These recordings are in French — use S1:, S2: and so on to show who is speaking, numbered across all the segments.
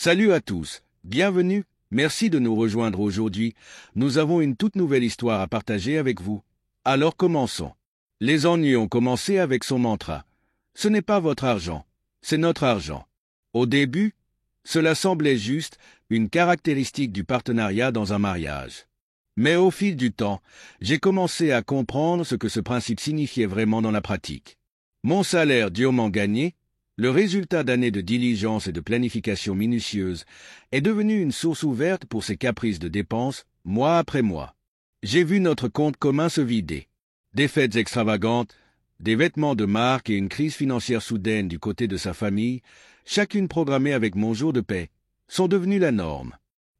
S1: Salut à tous, bienvenue, merci de nous rejoindre aujourd'hui. Nous avons une toute nouvelle histoire à partager avec vous. Alors commençons. Les ennuis ont commencé avec son mantra. Ce n'est pas votre argent, c'est notre argent. Au début, cela semblait juste une caractéristique du partenariat dans un mariage. Mais au fil du temps, j'ai commencé à comprendre ce que ce principe signifiait vraiment dans la pratique. Mon salaire durement gagné, le résultat d'années de diligence et de planification minutieuse, est devenu une source ouverte pour ces caprices de dépenses, mois après mois. J'ai vu notre compte commun se vider. Des fêtes extravagantes, des vêtements de marque et une crise financière soudaine du côté de sa famille, chacune programmée avec mon jour de paix, sont devenues la norme.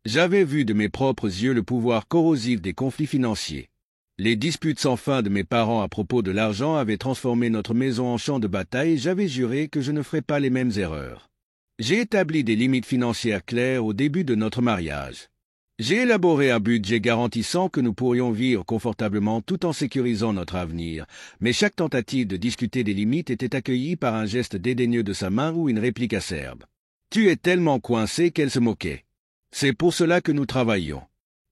S1: J'avais vu de mes propres yeux le pouvoir corrosif des conflits financiers. Les disputes sans fin de mes parents à propos de l'argent avaient transformé notre maison en champ de bataille et j'avais juré que je ne ferais pas les mêmes erreurs. J'ai établi des limites financières claires au début de notre mariage. J'ai élaboré un budget garantissant que nous pourrions vivre confortablement tout en sécurisant notre avenir, mais chaque tentative de discuter des limites était accueillie par un geste dédaigneux de sa main ou une réplique acerbe. « Tu es tellement coincé qu'elle se moquait. C'est pour cela que nous travaillons. »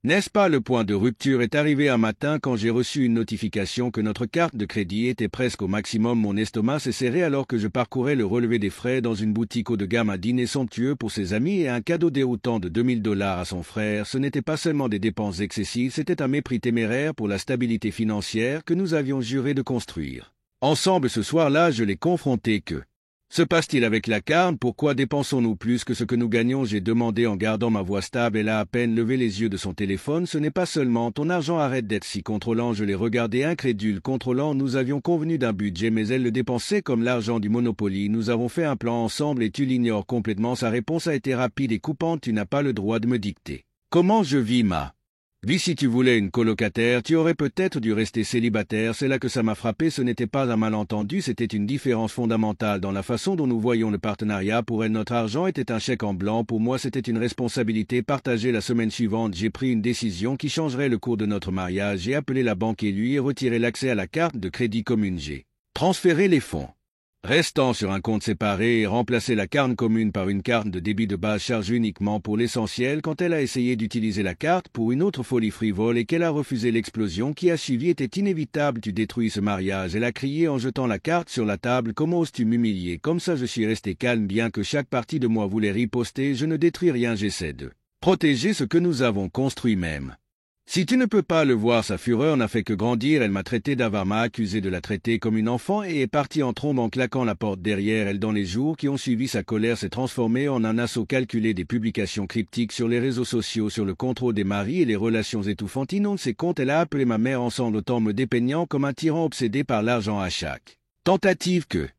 S1: N'est-ce pas, le point de rupture est arrivé un matin quand j'ai reçu une notification que notre carte de crédit était presque au maximum. Mon estomac s'est serré alors que je parcourais le relevé des frais dans une boutique haut de gamme, un dîner somptueux pour ses amis et un cadeau déroutant de 2000 $ à son frère. Ce n'était pas seulement des dépenses excessives, c'était un mépris téméraire pour la stabilité financière que nous avions juré de construire. Ensemble ce soir-là, je l'ai confronté que... Se passe-t-il avec la carne? Pourquoi dépensons-nous plus que ce que nous gagnons? J'ai demandé en gardant ma voix stable. Elle a à peine levé les yeux de son téléphone. Ce n'est pas seulement ton argent, arrête d'être si contrôlant. Je l'ai regardé incrédule. Contrôlant, nous avions convenu d'un budget, mais elle le dépensait comme l'argent du Monopoly. Nous avons fait un plan ensemble et tu l'ignores complètement. Sa réponse a été rapide et coupante. Tu n'as pas le droit de me dicter comment je vis ma vie. Si tu voulais une colocataire, tu aurais peut-être dû rester célibataire. C'est là que ça m'a frappé. Ce n'était pas un malentendu, c'était une différence fondamentale dans la façon dont nous voyions le partenariat. Pour elle, notre argent était un chèque en blanc. Pour moi, c'était une responsabilité partagée. La semaine suivante, j'ai pris une décision qui changerait le cours de notre mariage. J'ai appelé la banque et lui ai retiré l'accès à la carte de crédit commune. J'ai transféré les fonds restant sur un compte séparé et remplacer la carte commune par une carte de débit de base chargée uniquement pour l'essentiel. Quand elle a essayé d'utiliser la carte pour une autre folie frivole et qu'elle a refusé, l'explosion qui a suivi était inévitable. Tu détruis ce mariage. Elle a crié en jetant la carte sur la table. Comment oses-tu m'humilier comme ça? Je suis resté calme bien que chaque partie de moi voulait riposter. Je ne détruis rien, j'essaie de protéger ce que nous avons construit même. Si tu ne peux pas le voir, sa fureur n'a fait que grandir. Elle m'a traité d'avare, m'a accusé de la traiter comme une enfant et est partie en trombe en claquant la porte derrière elle. Dans les jours qui ont suivi, sa colère s'est transformée en un assaut calculé. Des publications cryptiques sur les réseaux sociaux sur le contrôle des maris et les relations étouffantes inondent ses comptes. Elle a appelé ma mère en sanglotant, me dépeignant comme un tyran obsédé par l'argent. À chaque tentative que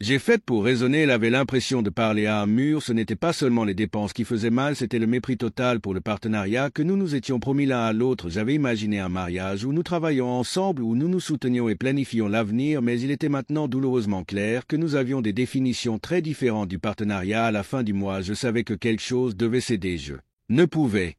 S1: j'ai faite pour raisonner, elle avait l'impression de parler à un mur. Ce n'était pas seulement les dépenses qui faisaient mal, c'était le mépris total pour le partenariat que nous nous étions promis l'un à l'autre. J'avais imaginé un mariage où nous travaillions ensemble, où nous nous soutenions et planifions l'avenir, mais il était maintenant douloureusement clair que nous avions des définitions très différentes du partenariat. À la fin du mois, je savais que quelque chose devait céder. Je ne pouvais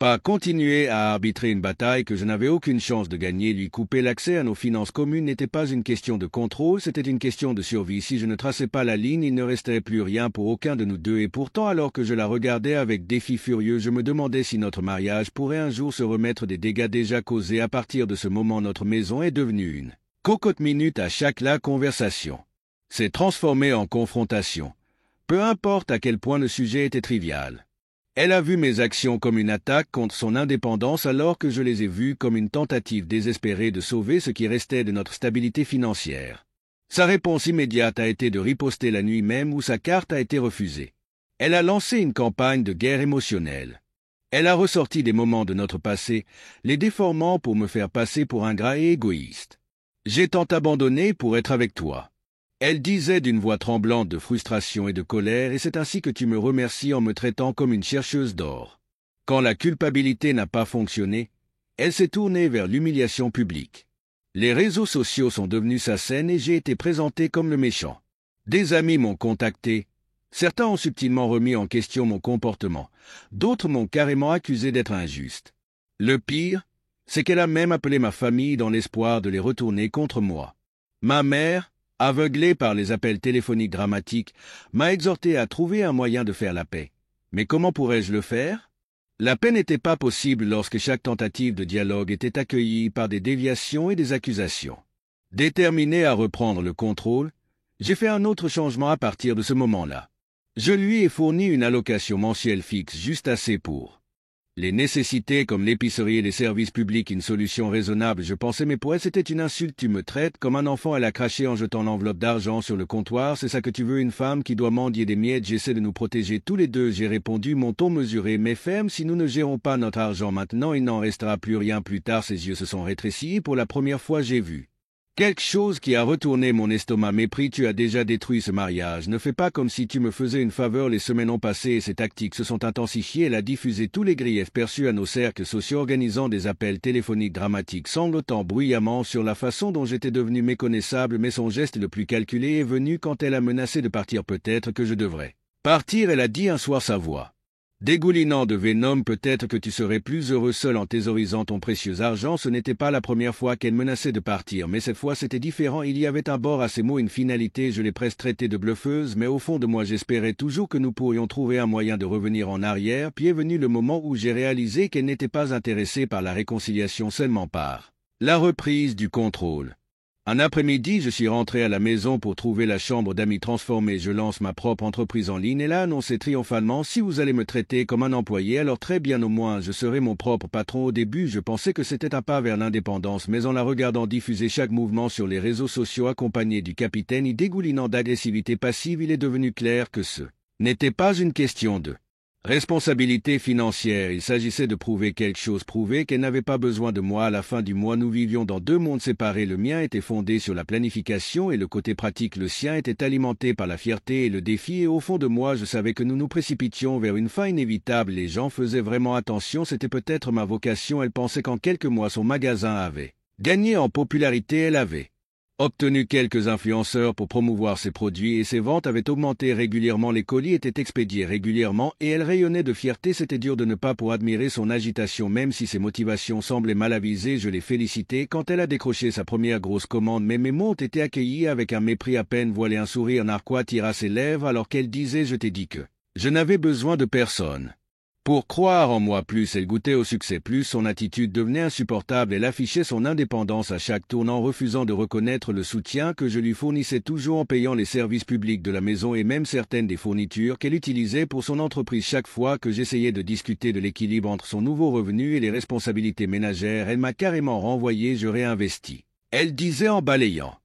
S1: pas continuer à arbitrer une bataille que je n'avais aucune chance de gagner. Lui couper l'accès à nos finances communes n'était pas une question de contrôle, c'était une question de survie. Si je ne traçais pas la ligne, il ne restait plus rien pour aucun de nous deux. Et pourtant, alors que je la regardais avec défi furieux, je me demandais si notre mariage pourrait un jour se remettre des dégâts déjà causés. À partir de ce moment, notre maison est devenue une cocotte minute. À chaque conversation s'est transformée en confrontation. Peu importe à quel point le sujet était trivial. Elle a vu mes actions comme une attaque contre son indépendance alors que je les ai vues comme une tentative désespérée de sauver ce qui restait de notre stabilité financière. Sa réponse immédiate a été de riposter la nuit même où sa carte a été refusée. Elle a lancé une campagne de guerre émotionnelle. Elle a ressorti des moments de notre passé, les déformant pour me faire passer pour ingrat et égoïste. J'ai tant abandonné pour être avec toi. Elle disait d'une voix tremblante de frustration et de colère, et c'est ainsi que tu me remercies en me traitant comme une chercheuse d'or. Quand la culpabilité n'a pas fonctionné, elle s'est tournée vers l'humiliation publique. Les réseaux sociaux sont devenus sa scène et j'ai été présenté comme le méchant. Des amis m'ont contacté. Certains ont subtilement remis en question mon comportement. D'autres m'ont carrément accusé d'être injuste. Le pire, c'est qu'elle a même appelé ma famille dans l'espoir de les retourner contre moi. Ma mère, aveuglée par les appels téléphoniques dramatiques, m'a exhorté à trouver un moyen de faire la paix. Mais comment pourrais-je le faire? La paix n'était pas possible lorsque chaque tentative de dialogue était accueillie par des déviations et des accusations. Déterminé à reprendre le contrôle, j'ai fait un autre changement à partir de ce moment-là. Je lui ai fourni une allocation mensuelle fixe juste assez pour les nécessités comme l'épicerie et les services publics, une solution raisonnable. Je pensais, mais pour elle c'était une insulte, tu me traites comme un enfant. Elle a craché en jetant l'enveloppe d'argent sur le comptoir. C'est ça que tu veux, une femme qui doit mendier des miettes? J'essaie de nous protéger tous les deux. J'ai répondu, mon ton mesuré mais ferme, si nous ne gérons pas notre argent maintenant, il n'en restera plus rien plus tard. Ses yeux se sont rétrécis et pour la première fois j'ai vu quelque chose qui a retourné mon estomac. Mépris, tu as déjà détruit ce mariage. Ne fais pas comme si tu me faisais une faveur. Les semaines ont passé et ses tactiques se sont intensifiées. Elle a diffusé tous les griefs perçus à nos cercles sociaux, organisant des appels téléphoniques dramatiques, sanglotant bruyamment sur la façon dont j'étais devenu méconnaissable. Mais son geste le plus calculé est venu quand elle a menacé de partir. Peut-être que je devrais partir, elle a dit un soir, sa voix dégoulinant de venom. Peut-être que tu serais plus heureux seul en thésaurisant ton précieux argent. Ce n'était pas la première fois qu'elle menaçait de partir, mais cette fois c'était différent. Il y avait un bord à ces mots, une finalité. Je l'ai presque traitée de bluffeuse, mais au fond de moi j'espérais toujours que nous pourrions trouver un moyen de revenir en arrière. Puis est venu le moment où j'ai réalisé qu'elle n'était pas intéressée par la réconciliation, seulement par la reprise du contrôle. Un après-midi, je suis rentré à la maison pour trouver la chambre d'amis transformée. Je lance ma propre entreprise en ligne et là annoncé triomphalement, si vous allez me traiter comme un employé, alors très bien, au moins je serai mon propre patron. Au début, je pensais que c'était un pas vers l'indépendance, mais en la regardant diffuser chaque mouvement sur les réseaux sociaux accompagné du capitaine y dégoulinant d'agressivité passive, il est devenu clair que ce n'était pas une question de responsabilité financière. Il s'agissait de prouver quelque chose, prouver qu'elle n'avait pas besoin de moi. À la fin du mois, nous vivions dans deux mondes séparés. Le mien était fondé sur la planification et le côté pratique. Le sien était alimenté par la fierté et le défi. Et au fond de moi, je savais que nous nous précipitions vers une fin inévitable. Les gens faisaient vraiment attention. C'était peut-être ma vocation. Elle pensait qu'en quelques mois, son magasin avait gagné en popularité. Elle avait obtenu quelques influenceurs pour promouvoir ses produits et ses ventes avaient augmenté régulièrement. Les colis étaient expédiés régulièrement et elle rayonnait de fierté. C'était dur de ne pas pour admirer son agitation, même si ses motivations semblaient mal avisées. Je l'ai félicitée quand elle a décroché sa première grosse commande, mais mes mots ont été accueillis avec un mépris à peine voilé. Un sourire narquois tira ses lèvres alors qu'elle disait, je t'ai dit que je n'avais besoin de personne pour croire en moi. Plus elle goûtait au succès, plus son attitude devenait insupportable. Elle affichait son indépendance à chaque tournant, refusant de reconnaître le soutien que je lui fournissais, toujours en payant les services publics de la maison et même certaines des fournitures qu'elle utilisait pour son entreprise. Chaque fois que j'essayais de discuter de l'équilibre entre son nouveau revenu et les responsabilités ménagères, elle m'a carrément renvoyé. Je réinvestis, elle disait en balayant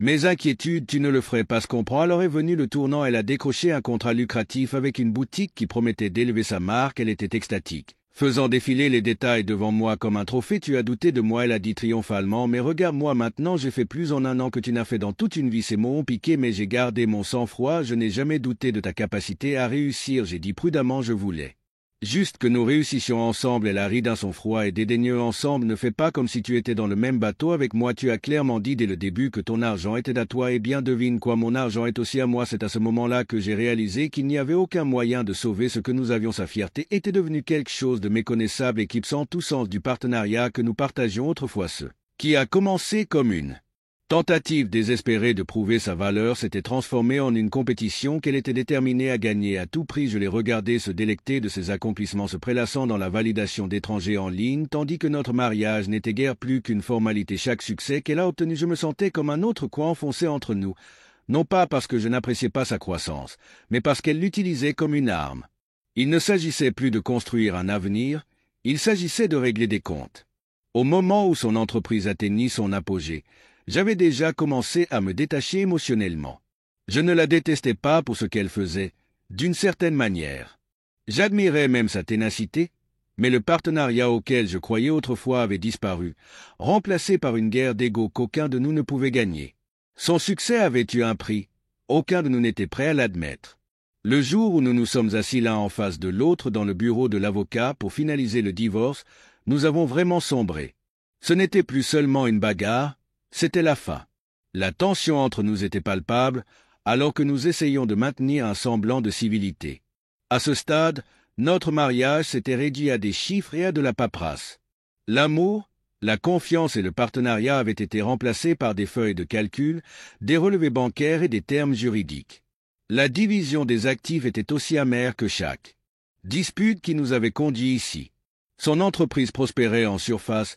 S1: mes inquiétudes. Tu ne le ferais pas, se comprend. Alors est venu le tournant. Elle a décroché un contrat lucratif avec une boutique qui promettait d'élever sa marque. Elle était extatique, faisant défiler les détails devant moi comme un trophée. Tu as douté de moi, elle a dit triomphalement, mais regarde-moi maintenant, j'ai fait plus en un an que tu n'as fait dans toute une vie. Ces mots ont piqué, mais j'ai gardé mon sang-froid. Je n'ai jamais douté de ta capacité à réussir. J'ai dit prudemment, je voulais juste que nous réussissions ensemble. Elle a ri d'un son froid et dédaigneux. Ensemble, ne fais pas comme si tu étais dans le même bateau avec moi. Tu as clairement dit dès le début que ton argent était à toi. Eh bien, devine quoi, mon argent est aussi à moi. C'est à ce moment-là que j'ai réalisé qu'il n'y avait aucun moyen de sauver ce que nous avions. Sa fierté était devenue quelque chose de méconnaissable, éclipsant tout sens du partenariat que nous partagions autrefois. Ce qui a commencé comme une tentative désespérée de prouver sa valeur s'était transformée en une compétition qu'elle était déterminée à gagner à tout prix. Je l'ai regardé se délecter de ses accomplissements, se prélassant dans la validation d'étrangers en ligne, tandis que notre mariage n'était guère plus qu'une formalité. Chaque succès qu'elle a obtenu, je me sentais comme un autre coin enfoncé entre nous, non pas parce que je n'appréciais pas sa croissance, mais parce qu'elle l'utilisait comme une arme. Il ne s'agissait plus de construire un avenir, il s'agissait de régler des comptes. Au moment où son entreprise atteignit son apogée, j'avais déjà commencé à me détacher émotionnellement. Je ne la détestais pas pour ce qu'elle faisait, d'une certaine manière. J'admirais même sa ténacité, mais le partenariat auquel je croyais autrefois avait disparu, remplacé par une guerre d'ego qu'aucun de nous ne pouvait gagner. Son succès avait eu un prix, aucun de nous n'était prêt à l'admettre. Le jour où nous nous sommes assis l'un en face de l'autre dans le bureau de l'avocat pour finaliser le divorce, nous avons vraiment sombré. Ce n'était plus seulement une bagarre, c'était la fin. La tension entre nous était palpable, alors que nous essayions de maintenir un semblant de civilité. À ce stade, notre mariage s'était réduit à des chiffres et à de la paperasse. L'amour, la confiance et le partenariat avaient été remplacés par des feuilles de calcul, des relevés bancaires et des termes juridiques. La division des actifs était aussi amère que chaque Dispute qui nous avait conduits ici. Son entreprise prospérait en surface,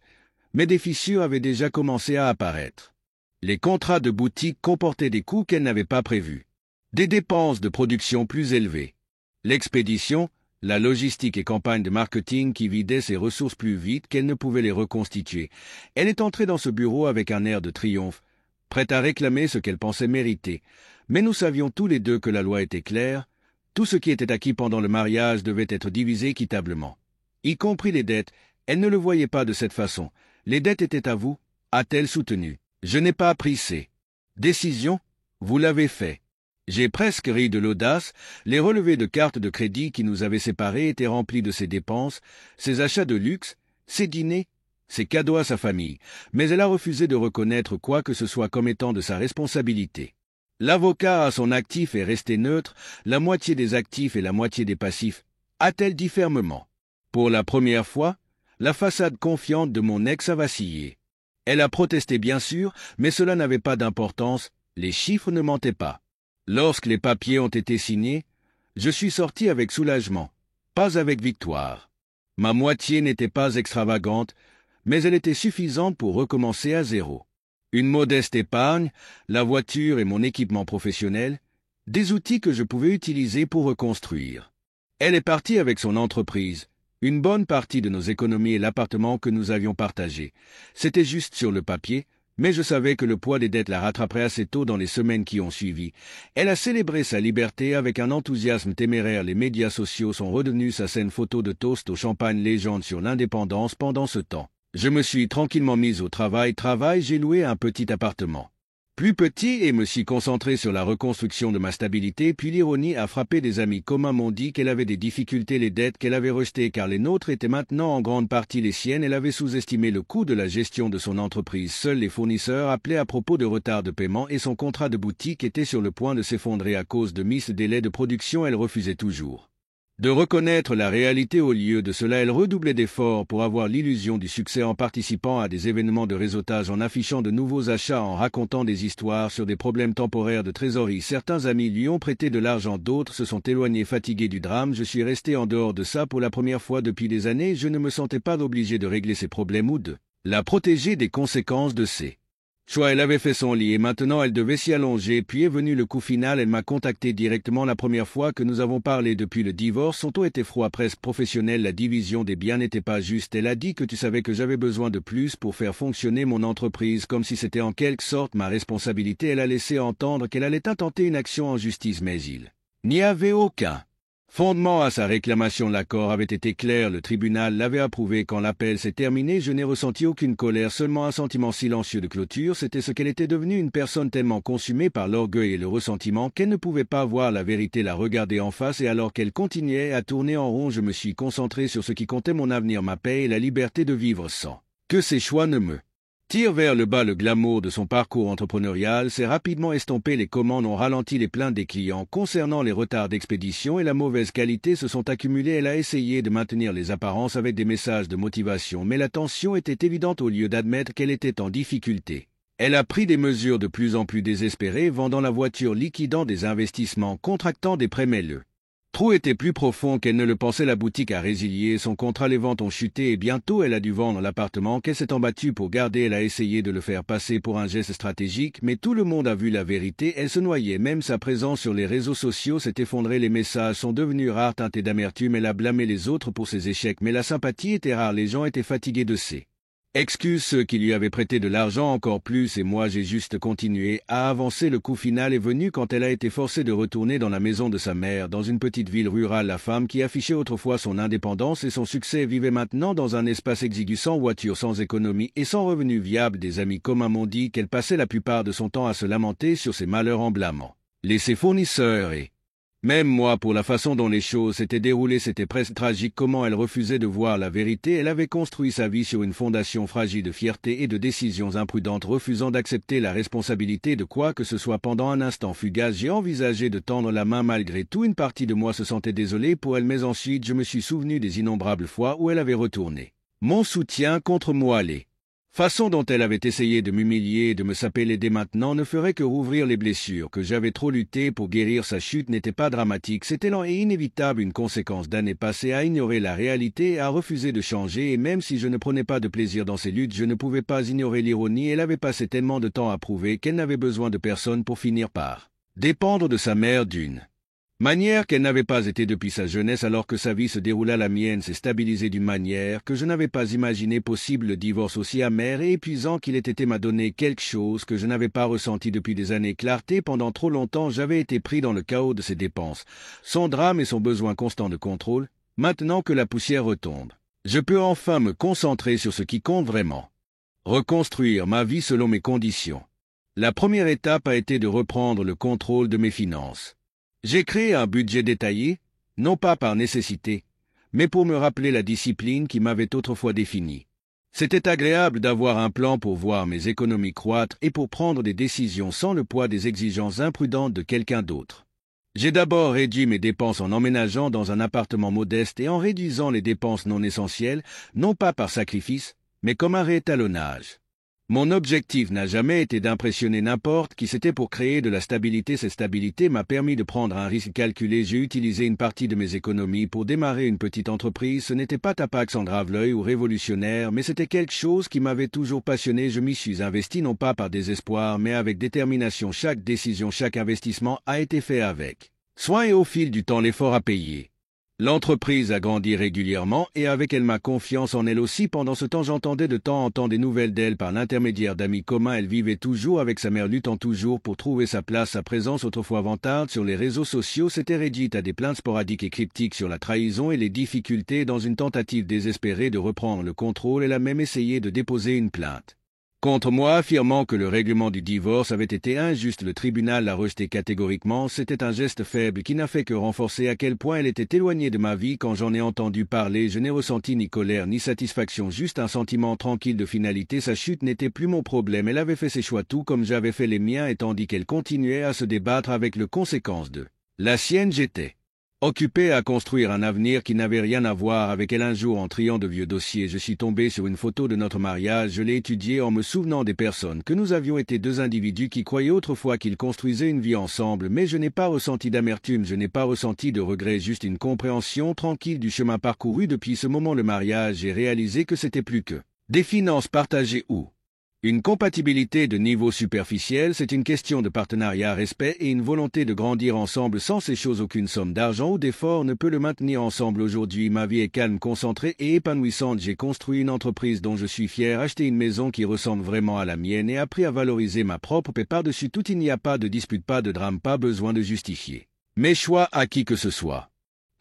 S1: mais des fissures avaient déjà commencé à apparaître. Les contrats de boutique comportaient des coûts qu'elle n'avait pas prévus. Des dépenses de production plus élevées. L'expédition, la logistique et campagne de marketing qui vidaient ses ressources plus vite qu'elle ne pouvait les reconstituer. Elle est entrée dans ce bureau avec un air de triomphe, prête à réclamer ce qu'elle pensait mériter. Mais nous savions tous les deux que la loi était claire. Tout ce qui était acquis pendant le mariage devait être divisé équitablement. Y compris les dettes. Elle ne le voyait pas de cette façon. Les dettes étaient à vous, a-t-elle soutenu. Je n'ai pas pris ces décisions, vous l'avez fait. J'ai presque ri de l'audace. Les relevés de cartes de crédit qui nous avaient séparés étaient remplis de ses dépenses, ses achats de luxe, ses dîners, ses cadeaux à sa famille. Mais elle a refusé de reconnaître quoi que ce soit comme étant de sa responsabilité. L'avocat à son actif est resté neutre, la moitié des actifs et la moitié des passifs, a-t-elle dit fermement. Pour la première fois, la façade confiante de mon ex a vacillé. Elle a protesté bien sûr, mais cela n'avait pas d'importance, les chiffres ne mentaient pas. Lorsque les papiers ont été signés, je suis sorti avec soulagement, pas avec victoire. Ma moitié n'était pas extravagante, mais elle était suffisante pour recommencer à zéro. Une modeste épargne, la voiture et mon équipement professionnel, des outils que je pouvais utiliser pour reconstruire. Elle est partie avec son entreprise, une bonne partie de nos économies et l'appartement que nous avions partagé. C'était juste sur le papier, mais je savais que le poids des dettes la rattraperait assez tôt dans les semaines qui ont suivi. Elle a célébré sa liberté avec un enthousiasme téméraire. Les médias sociaux sont redevenus sa scène photo de toast au champagne légende sur l'indépendance pendant ce temps. Je me suis tranquillement mis au travail, j'ai loué un petit appartement. Plus petit et me suis concentré sur la reconstruction de ma stabilité, puis l'ironie a frappé. Des amis communs m'ont dit qu'elle avait des difficultés, les dettes qu'elle avait rejetées car les nôtres étaient maintenant en grande partie les siennes. Elle avait sous-estimé le coût de la gestion de son entreprise. Seuls les fournisseurs appelaient à propos de retard de paiement et son contrat de boutique était sur le point de s'effondrer à cause de miss délais de production. Elle refusait toujours de reconnaître la réalité. Au lieu de cela, elle redoublait d'efforts pour avoir l'illusion du succès en participant à des événements de réseautage, en affichant de nouveaux achats, en racontant des histoires sur des problèmes temporaires de trésorerie. Certains amis lui ont prêté de l'argent, d'autres se sont éloignés fatigués du drame. Je suis resté en dehors de ça pour la première fois depuis des années. Je ne me sentais pas obligé de régler ses problèmes ou de la protéger des conséquences de ses choix. Elle avait fait son lit et maintenant elle devait s'y allonger. Puis est venu le coup final. Elle m'a contacté directement la première fois que nous avons parlé depuis le divorce. Son ton était froid, presque professionnel. La division des biens n'était pas juste. Elle a dit que tu savais que j'avais besoin de plus pour faire fonctionner mon entreprise, comme si c'était en quelque sorte ma responsabilité. Elle a laissé entendre qu'elle allait intenter une action en justice, mais il n'y avait aucun fondement à sa réclamation. L'accord avait été clair, le tribunal l'avait approuvé. Quand l'appel s'est terminé, je n'ai ressenti aucune colère, seulement un sentiment silencieux de clôture. C'était ce qu'elle était devenue, une personne tellement consumée par l'orgueil et le ressentiment qu'elle ne pouvait pas voir la vérité, la regarder en face. Et alors qu'elle continuait à tourner en rond, je me suis concentré sur ce qui comptait, mon avenir, ma paix et la liberté de vivre sans que ses choix ne me tire vers le bas. Le glamour de son parcours entrepreneurial s'est rapidement estompé. Les commandes ont ralenti, les plaintes des clients concernant les retards d'expédition et la mauvaise qualité se sont accumulées. Elle a essayé de maintenir les apparences avec des messages de motivation, mais la tension était évidente. Au lieu d'admettre qu'elle était en difficulté, elle a pris des mesures de plus en plus désespérées, vendant la voiture, liquidant des investissements, contractant des prêts, mais le trou était plus profond qu'elle ne le pensait. La boutique a résilié son contrat, les ventes ont chuté et bientôt elle a dû vendre l'appartement qu'elle s'est battue pour garder. Elle a essayé de le faire passer pour un geste stratégique, mais tout le monde a vu la vérité. Elle se noyait, même sa présence sur les réseaux sociaux s'est effondrée. Les messages sont devenus rares, teintés d'amertume. Elle a blâmé les autres pour ses échecs, mais la sympathie était rare. Les gens étaient fatigués de ses excuses, ceux qui lui avaient prêté de l'argent encore plus, et moi j'ai juste continué à avancer. Le coup final est venu quand elle a été forcée de retourner dans la maison de sa mère, dans une petite ville rurale. La femme qui affichait autrefois son indépendance et son succès vivait maintenant dans un espace exigu, sans voiture, sans économie et sans revenu viable. Des amis communs m'ont dit qu'elle passait la plupart de son temps à se lamenter sur ses malheurs en blâmant ses fournisseurs et même moi pour la façon dont les choses s'étaient déroulées. C'était presque tragique comment elle refusait de voir la vérité. Elle avait construit sa vie sur une fondation fragile de fierté et de décisions imprudentes, refusant d'accepter la responsabilité de quoi que ce soit. Pendant un instant fugace, j'ai envisagé de tendre la main. Malgré tout, une partie de moi se sentait désolée pour elle, mais ensuite je me suis souvenu des innombrables fois où elle avait retourné mon soutien contre moi. Les Façon dont elle avait essayé de m'humilier et de me saper les dés maintenant ne ferait que rouvrir les blessures, que j'avais trop lutté pour guérir. Sa chute n'était pas dramatique, c'était lent et inévitable, une conséquence d'années passées à ignorer la réalité et à refuser de changer, et même si je ne prenais pas de plaisir dans ces luttes, je ne pouvais pas ignorer l'ironie. Elle avait passé tellement de temps à prouver qu'elle n'avait besoin de personne pour finir par dépendre de sa mère d'une manière qu'elle n'avait pas été depuis sa jeunesse. Alors que sa vie se déroula, la mienne s'est stabilisée d'une manière que je n'avais pas imaginé possible. Le divorce aussi amer et épuisant qu'il ait été m'a donné quelque chose que je n'avais pas ressenti depuis des années. Clarté. Pendant trop longtemps, j'avais été pris dans le chaos de ses dépenses, son drame et son besoin constant de contrôle. Maintenant que la poussière retombe, je peux enfin me concentrer sur ce qui compte vraiment. Reconstruire ma vie selon mes conditions. La première étape a été de reprendre le contrôle de mes finances. J'ai créé un budget détaillé, non pas par nécessité, mais pour me rappeler la discipline qui m'avait autrefois défini. C'était agréable d'avoir un plan pour voir mes économies croître et pour prendre des décisions sans le poids des exigences imprudentes de quelqu'un d'autre. J'ai d'abord réduit mes dépenses en emménageant dans un appartement modeste et en réduisant les dépenses non essentielles, non pas par sacrifice, mais comme un réétalonnage. Mon objectif n'a jamais été d'impressionner n'importe qui, c'était pour créer de la stabilité. Cette stabilité m'a permis de prendre un risque calculé. J'ai utilisé une partie de mes économies pour démarrer une petite entreprise. Ce n'était pas tapax en grave-l'œil ou révolutionnaire, mais c'était quelque chose qui m'avait toujours passionné. Je m'y suis investi non pas par désespoir, mais avec détermination. Chaque décision, chaque investissement a été fait avec soin et au fil du temps l'effort a payé. L'entreprise a grandi régulièrement et avec elle ma confiance en elle aussi. Pendant ce temps, j'entendais de temps en temps des nouvelles d'elle par l'intermédiaire d'amis communs. Elle vivait toujours avec sa mère, luttant toujours pour trouver sa place. Sa présence, autrefois vantarde sur les réseaux sociaux, s'était réduite à des plaintes sporadiques et cryptiques sur la trahison et les difficultés. Dans une tentative désespérée de reprendre le contrôle, elle a même essayé de déposer une plainte contre moi, affirmant que le règlement du divorce avait été injuste. Le tribunal l'a rejeté catégoriquement. C'était un geste faible qui n'a fait que renforcer à quel point elle était éloignée de ma vie. Quand j'en ai entendu parler, je n'ai ressenti ni colère ni satisfaction, juste un sentiment tranquille de finalité. Sa chute n'était plus mon problème. Elle avait fait ses choix tout comme j'avais fait les miens, et tandis qu'elle continuait à se débattre avec les conséquences de la sienne, j'étais occupé à construire un avenir qui n'avait rien à voir avec elle. Un jour, en triant de vieux dossiers, je suis tombé sur une photo de notre mariage. Je l'ai étudiée en me souvenant des personnes que nous avions été, deux individus qui croyaient autrefois qu'ils construisaient une vie ensemble, mais je n'ai pas ressenti d'amertume, je n'ai pas ressenti de regret, juste une compréhension tranquille du chemin parcouru. Depuis ce moment, le mariage, j'ai réalisé que c'était plus que des finances partagées ou une compatibilité de niveau superficiel. C'est une question de partenariat, respect et une volonté de grandir ensemble. Sans ces choses, aucune somme d'argent ou d'effort ne peut le maintenir ensemble. Aujourd'hui, ma vie est calme, concentrée et épanouissante. J'ai construit une entreprise dont je suis fier, acheté une maison qui ressemble vraiment à la mienne et appris à valoriser ma propre paix. Par-dessus tout, il n'y a pas de dispute, pas de drame, pas besoin de justifier mes choix à qui que ce soit.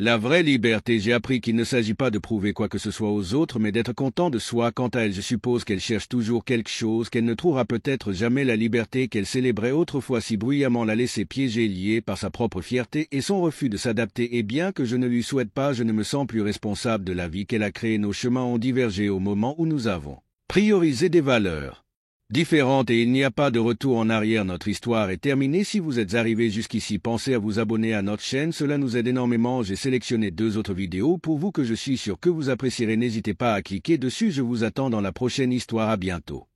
S1: La vraie liberté, j'ai appris qu'il ne s'agit pas de prouver quoi que ce soit aux autres, mais d'être content de soi. Quant à elle, je suppose qu'elle cherche toujours quelque chose qu'elle ne trouvera peut-être jamais. La liberté qu'elle célébrait autrefois si bruyamment l'a laissée piégée, liée par sa propre fierté et son refus de s'adapter. Et bien que je ne lui souhaite pas, je ne me sens plus responsable de la vie qu'elle a créée. Nos chemins ont divergé au moment où nous avons priorisé des valeurs différentes et il n'y a pas de retour en arrière. Notre histoire est terminée. Si vous êtes arrivé jusqu'ici, pensez à vous abonner à notre chaîne, cela nous aide énormément. J'ai sélectionné 2 autres vidéos pour vous que je suis sûr que vous apprécierez. N'hésitez pas à cliquer dessus. Je vous attends dans la prochaine histoire. À bientôt.